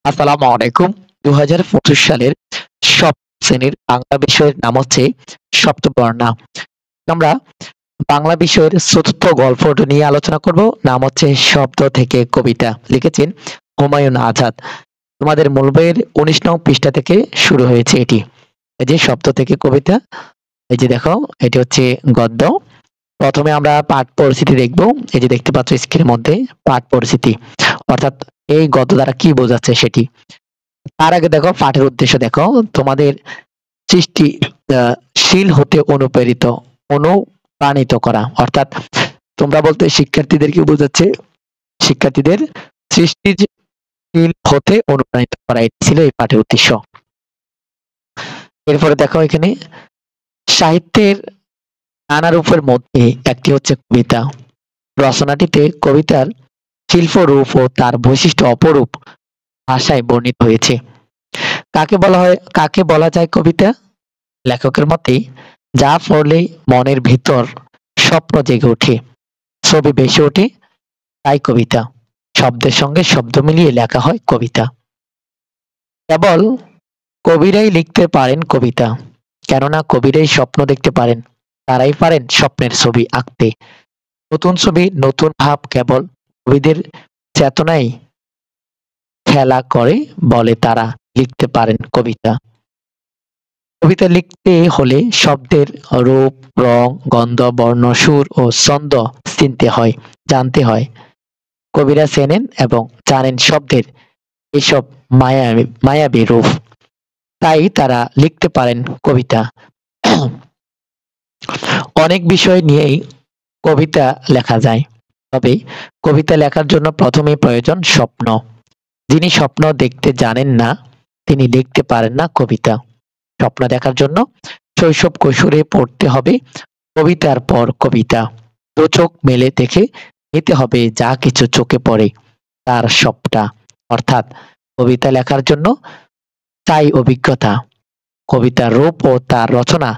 আসসালামু আলাইকুম। ২০২৫ সালের সপ্তম শ্রেণীর বাংলা বিষয়ের নাম হচ্ছে সপ্তবর্ণা। আমরা বাংলা বিষয়ের চতুর্থ গল্পটি নিয়ে আলোচনা করব। নাম হচ্ছে শব্দ থেকে কবিতা। লিখেছেন হুমায়ুন আজাদ। তোমাদের মূল বইয়ের ১৯ নং পৃষ্ঠা থেকে শুরু হয়েছে এটি। এই যে শব্দ থেকে কবিতা। এই যে দেখো, এটি হচ্ছে গদ্য। প্রথমে আমরা পাঠ পরিস্থিতি দেখব। এই যে দেখতে পাচ্ছ স্ক্রিনের মধ্যে পাঠ পরিস্থিতি। অর্থাৎ এই গদ্য দ্বারা কি বোঝাচ্ছে সেটি। তার আগে দেখো পাঠের উদ্দেশ্য দেখো, তোমাদের সৃষ্টি শীল হতে অনুপ্রাণিত করা। অর্থাৎ তোমরা বলতে শিক্ষার্থীদেরকে বোঝাচ্ছে, শিক্ষার্থীদের সৃষ্টিশীল হতে অনুপ্রাণিত করা। এটি ছিল এই পাঠের উদ্দেশ্য। এরপরে দেখো এখানে সাহিত্যের নানা রূপের মধ্যে একটি হচ্ছে কবিতা। রচনাটিতে কবিতার শিল্পরূপ ও তার বৈশিষ্ট্য অপরূপ ভাষায় বর্ণিত হয়েছে। কাকে বলা যায় কবিতা? লেখকের মতে যা পড়লে মনের ভিতর স্বপ্ন জেগে ওঠে, ছবি ভেসে ওঠে, তাই কবিতা। শব্দের সঙ্গে শব্দ মিলিয়ে লেখা হয় কবিতা। কেবল কবিরাই লিখতে পারেন কবিতা, কেননা কবিরাই স্বপ্ন দেখতে পারেন, তারাই পারেন স্বপ্নের ছবি আঁকতে। নতুন ছবি, নতুন ভাব কেবল কবিদের চেতনায় খেলা করে বলে তারা লিখতে পারেন কবিতা। কবিতা লিখতে হলে শব্দের রূপ, রং, গন্ধ, বর্ণ, সুর ও ছন্দ চিনতে হয়, জানতে হয়। কবিরা চেনেন এবং জানেন শব্দের এসব মায়াবী রূপ, তাই তারা লিখতে পারেন কবিতা। অনেক বিষয় নিয়েই কবিতা লেখা যায়, তবে কবিতা লেখার জন্য প্রথমেই প্রয়োজন স্বপ্ন। যিনি স্বপ্ন দেখতে জানেন না, তিনি লিখতে পারেন না কবিতা। স্বপ্ন দেখার জন্য শৈশব কৈশোরে পড়তে হবে কবিতার পর কবিতা। দু চোখ মেলে দেখে নিতে হবে যা কিছু চোখে পড়ে তার সবটা। অর্থাৎ কবিতা লেখার জন্য চাই অভিজ্ঞতা। কবিতার রূপ ও তার রচনা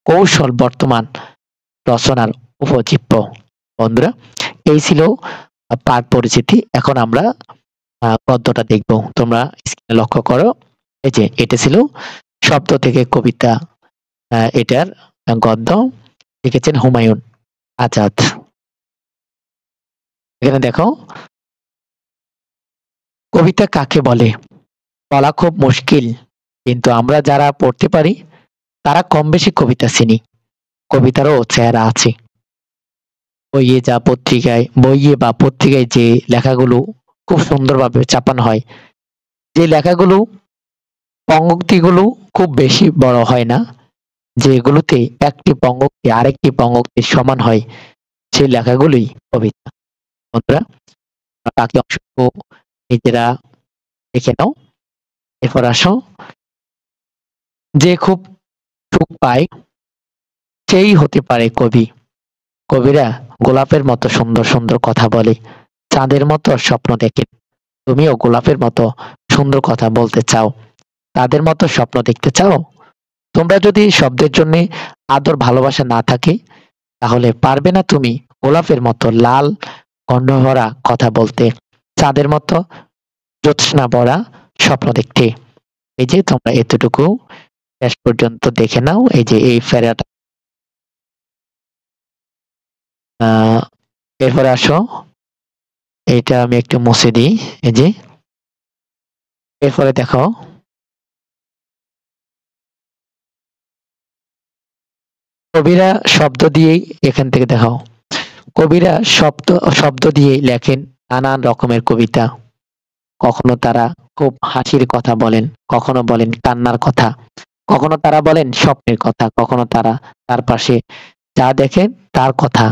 কৌশল বর্তমান রচনার উপজীব্য। বন্ধুরা, এই ছিল পাঠ পরিচিতি। এখন আমরা গদ্যটা দেখব। তোমরা স্ক্রিনে লক্ষ্য করো। এই যে এটা ছিল শব্দ থেকে কবিতা। এটার গদ্য লিখেছেন হুমায়ুন আজাদ। এখানে দেখো, কবিতা কাকে বলে বলা খুব মুশকিল, কিন্তু আমরা যারা পড়তে পারি তারা কম বেশি কবিতা চিনি। কবিতারও চেহারা আছে। বইয়ে বা পত্রিকায় যে লেখাগুলো খুব সুন্দরভাবে চাপানো হয়, যে লেখাগুলো পঙ্ক্তিগুলো খুব বেশি বড় হয় না, যেগুলোতে একটি পঙ্ক্তি আরেকটি পঙ্ক্তির সমান হয়, সেই লেখাগুলোই কবিতা। বন্ধুরা, বাকি অংশটুকু নিজেরা দেখে নাও। এরপর আসো, যে খুব সুখ পায় সেই হতে পারে কবি। কবিরা গোলাপের মতো সুন্দর সুন্দর কথা বলে, চাঁদের মতো স্বপ্ন দেখেন। তুমিও গোলাপের মতো সুন্দর কথা বলতে চাও, তাদের মতো স্বপ্ন দেখতে চাও? তোমরা যদি শব্দের জন্য আদর ভালোবাসা না থাকে, তাহলে পারবে না তুমি গোলাপের মতো লাল গন্ধভরা কথা বলতে, চাঁদের মতো জ্যোৎস্না ভরা স্বপ্ন দেখতে। এই যে তোমরা এতটুকু শেষ পর্যন্ত দেখে নাও। এই যে এই ফেরাটা। এরপরে আসো, এটা আমি একটু মুছে দিই। এই যে এরপরে দেখো, কবিরা শব্দ দিয়েই, এখান থেকে দেখো, কবিরা শব্দ দিয়ে লেখেন নানান রকমের কবিতা। কখনো তারা খুব হাসির কথা বলেন, কখনো বলেন কান্নার কথা, কখনো তারা বলেন স্বপ্নের কথা, কখনো তারা তার পাশে যা দেখেন তার কথা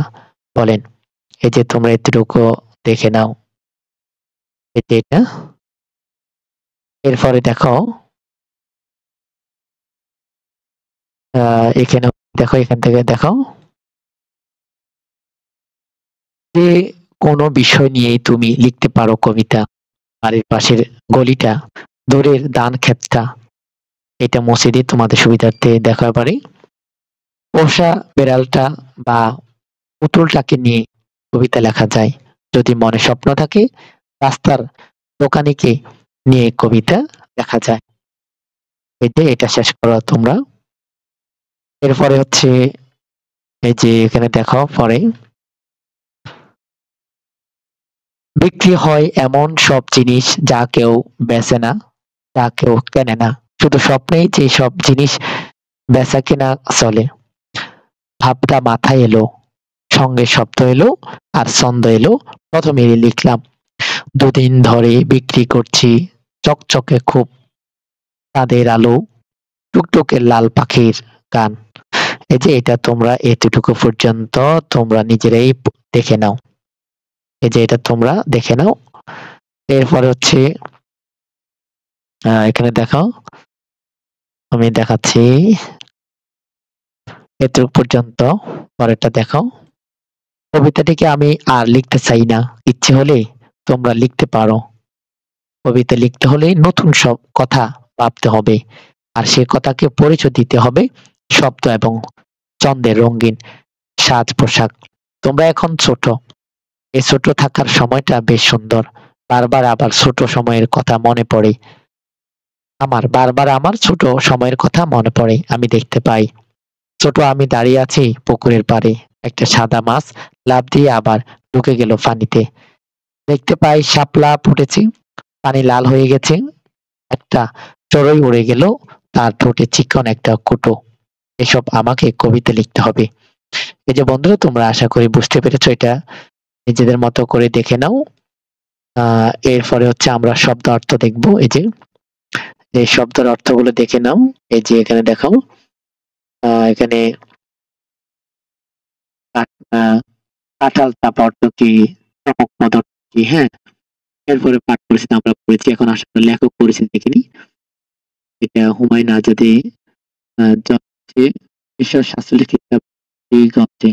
বলেন। এই যে তোমরা এতটুকু দেখে নাও। এটা এরপরে দেখো, এখানে দেখো, এখান থেকে দেখো, যে কোনো বিষয় নিয়েই তুমি লিখতে পারো কবিতা। বাড়ির পাশের গলিটা, দূরের ধান ক্ষেতটা, এটা মুছে দিয়ে তোমাদের সুবিধার্থে দেখা পারি। পোষা বেড়ালটা বা পুতুলটাকে নিয়ে কবিতা লেখা যায়। যদি মনে স্বপ্ন থাকে, রাস্তার দোকানিকে নিয়ে কবিতা লেখা যায়। এই যে এটা শেষ করো তোমরা। এরপরে হচ্ছে এই যে এখানে দেখো পরে বিক্রি হয় এমন সব জিনিস যা কেউ বেচে না, যা কেউ কেনে না। শুধু স্বপ্নেই যে সব জিনিস বেচা কেনা চলে। ভাবটা মাথায় এলো, সঙ্গে শব্দ এলো আর ছন্দ এলো। প্রথমেই লিখলাম, দুদিন ধরে বিক্রি করছি চকচকে খুব চাঁদের আলো, টুকটুকে লাল পাখির গান। এই যে এটা তোমরা এতটুকু পর্যন্ত তোমরা নিজেরাই দেখে নাও। এই যে এটা তোমরা দেখে নাও। এরপরে হচ্ছে এখানে দেখো, আমি দেখাচ্ছি এতটুকু পর্যন্ত। পরেরটা দেখো। কবিতাটিকে আমি আর লিখতে চাই না। ইচ্ছে হলে তোমরা লিখতে পারো। কবিতা লিখতে হলে নতুন সব কথা ভাবতে হবে, আর সে কথাকে পরিচয় দিতে হবে শব্দ এবং ছন্দের রঙিন সাজ পোশাক। তোমরা এখন ছোট, এই ছোট থাকার সময়টা বেশ সুন্দর। বারবার আবার ছোট সময়ের কথা মনে পড়ে। বারবার আমার ছোট সময়ের কথা মনে পড়ে। আমি দেখতে পাই ছোট আমি দাঁড়িয়ে আছি পুকুরের পাড়ে। একটা সাদা মাছ লাফ দিয়ে আবার ঢুকে গেল পানিতে। দেখতে পাই শাপলা ফুটেছে, পানি লাল হয়ে গেছে। একটা চড়ুই উড়ে গেল, তার ঠোঁটে চিকন একটা কুটো। এসব আমাকে কবিতা লিখতে হবে। এই যে বন্ধুরা, তোমরা আশা করি বুঝতে পেরেছো। এটা নিজেদের মতো করে দেখে নাও। এরপরে হচ্ছে আমরা শব্দ অর্থ দেখবো। এই যে এই শব্দের অর্থগুলো দেখে নাও। এই যে এখানে দেখাও, এখানে কাঁঠাল চাপা অর্থ কি, চমক পদ অর্থ কি, হ্যাঁ। এরপরে পাঠ পরিচিতি আমরা পড়েছি। এখন আসলে লেখক পরিচিতি দেখে নিই। এটা হুমায়ুন আজাদী, জন্মেছে ১৯৪৭ খ্রিস্টাব্দে।